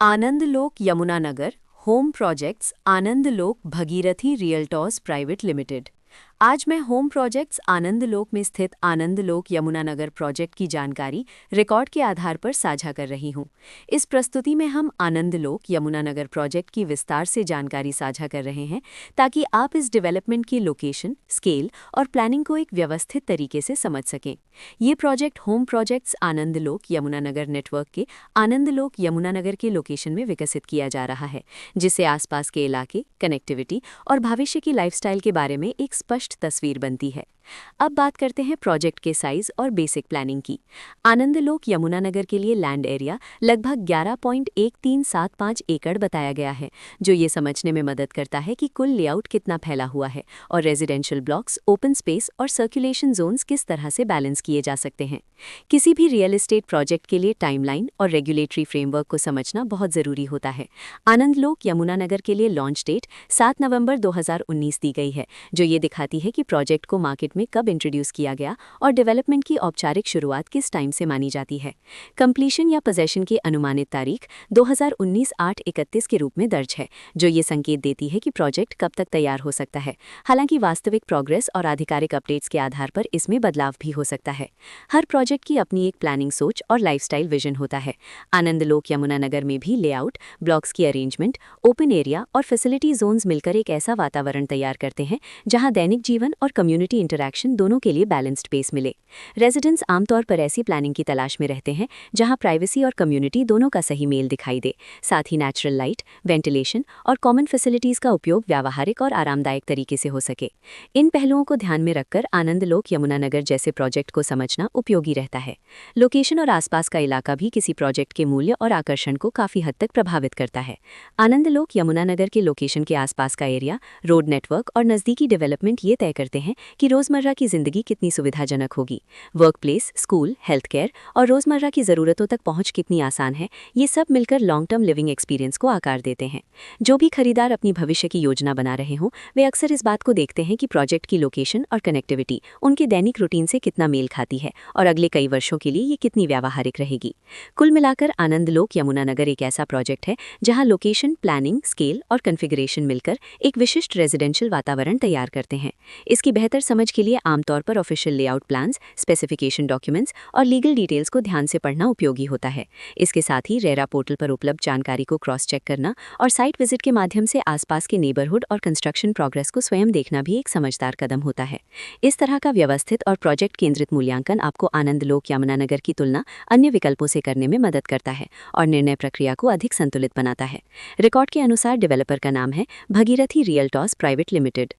आनंदलोक Yamunanagar home projects Anandlok Bhagirathi realtors private limited. आज मैं home projects आनंदलोक में स्थित आनंदलोक यमुनानगर प्रोजेक्ट की जानकारी रिकॉर्ड के आधार पर साझा कर रही हूं। इस प्रस्तुति में हम आनंदलोक यमुनानगर प्रोजेक्ट की विस्तार से जानकारी साझा कर रहे हैं ताकि आप इस डेवलपमेंट की लोकेशन, स्केल और प्लानिंग को एक व्यवस्थित तरीके से समझ सकें। ये project home projects Anandlok Yamunanagar network के आनंदलोक यमुनानगर के लोकेशन में विकसित किया जा रहा है, जिससे आसपास के इलाके, कनेक्टिविटी और भविष्य की लाइफस्टाइल के बारे में एक स्पष्ट तस्वीर बनती है। अब बात करते हैं प्रोजेक्ट के साइज और बेसिक प्लानिंग की। आनंदलोक यमुनानगर के लिए लैंड एरिया लगभग 11.1375 एकड़ बताया गया है, जो ये समझने में मदद करता है कि कुल लेआउट कितना फैला हुआ है और रेजिडेंशियल ब्लॉक्स, ओपन स्पेस और सर्कुलेशन जोन्स किस तरह से बैलेंस किए जा सकते हैं। किसी भी रियल एस्टेट प्रोजेक्ट के लिए टाइमलाइन और रेगुलेटरी फ्रेमवर्क को समझना बहुत जरूरी होता है। आनंदलोक यमुनानगर के लिए लॉन्च डेट 7 नवंबर 2019 दी गई है, जो ये दिखाती है कि प्रोजेक्ट को मार्केट में कब इंट्रोड्यूस किया गया और डेवलपमेंट की औपचारिक शुरुआत किस टाइम से मानी जाती है। कंप्लीशन या पोजेशन की अनुमानित तारीख 2019-8-31 के रूप में दर्ज है, जो ये संकेत देती है कि प्रोजेक्ट कब तक तैयार हो सकता है। हालांकि वास्तविक प्रोग्रेस और आधिकारिक अपडेट्स के आधार पर इसमें बदलाव भी हो सकता है। हर प्रोजेक्ट की अपनी एक प्लानिंग सोच और लाइफस्टाइल विजन होता है। आनंदलोक यमुनानगर में भी लेआउट, ब्लॉक्स की अरेंजमेंट, ओपन एरिया और फैसिलिटी जोन्स मिलकर एक ऐसा वातावरण तैयार करते हैं जहां दैनिक जीवन और कम्युनिटी इंटरैक्शन दोनों के लिए बैलेंस्ड स्पेस मिले। रेजिडेंट्स आमतौर पर ऐसी प्लानिंग की तलाश में रहते हैं जहां प्राइवेसी और कम्युनिटी दोनों का सही मेल दिखाई दे। साथ ही नेचुरल लाइट, वेंटिलेशन और कॉमन फैसिलिटीज का उपयोग व्यावहारिक और आरामदायक तरीके से हो सके। इन पहलुओं को ध्यान में रखकर आनंदलोक यमुनानगर जैसे प्रोजेक्ट को समझना उपयोगी रहता है। लोकेशन और आसपास का इलाका भी किसी प्रोजेक्ट के मूल्य और आकर्षण को काफी हद तक प्रभावित करता है। आनंदलोक यमुनानगर के लोकेशन के आसपास का एरिया, रोड नेटवर्क और नजदीकी डेवलपमेंट ये तय करते हैं कि रोजमर्रा की जिंदगी कितनी सुविधाजनक होगी। Work place, school, health care और रोजमर्रा की जरूरतों तक पहुंच कितनी आसान है, ये सब मिलकर लॉन्ग टर्म लिविंग एक्सपीरियंस को आकार देते हैं। जो भी खरीदार अपनी भविष्य की योजना बना रहे हों, वे अक्सर इस बात को देखते हैं कि प्रोजेक्ट की लोकेशन और कनेक्टिविटी उनके दैनिक रूटीन से कितना मेल खाती है और अगले कई वर्षों के लिए ये कितनी व्यावहारिक रहेगी। कुल मिलाकर आनंदलोक यमुनानगर एक ऐसा प्रोजेक्ट है जहां लोकेशन, प्लानिंग, स्केल और कॉन्फ़िगरेशन मिलकर एक विशिष्ट रेजिडेंशियल वातावरण तैयार करते हैं। इसकी बेहतर समझ के लिए आमतौर पर official layout plans, specification documents और लीगल डिटेल्स को ध्यान से पढ़ना उपयोगी होता है। इसके साथ ही रेरा पोर्टल पर उपलब्ध जानकारी को क्रॉस चेक करना और साइट विजिट के माध्यम से आसपास के नेबरहुड और कंस्ट्रक्शन प्रोग्रेस को स्वयं देखना भी एक समझदार कदम होता है। इस तरह का व्यवस्थित और प्रोजेक्ट केंद्रित मूल्यांकन आपको आनंदलोक यमुनानगर की तुलना अन्य विकल्पों से करने में मदद करता है और निर्णय प्रक्रिया को अधिक संतुलित बनाता है। रिकॉर्ड के अनुसार डेवलपर का नाम है भगीरथी रियल्टर्स प्राइवेट लिमिटेड।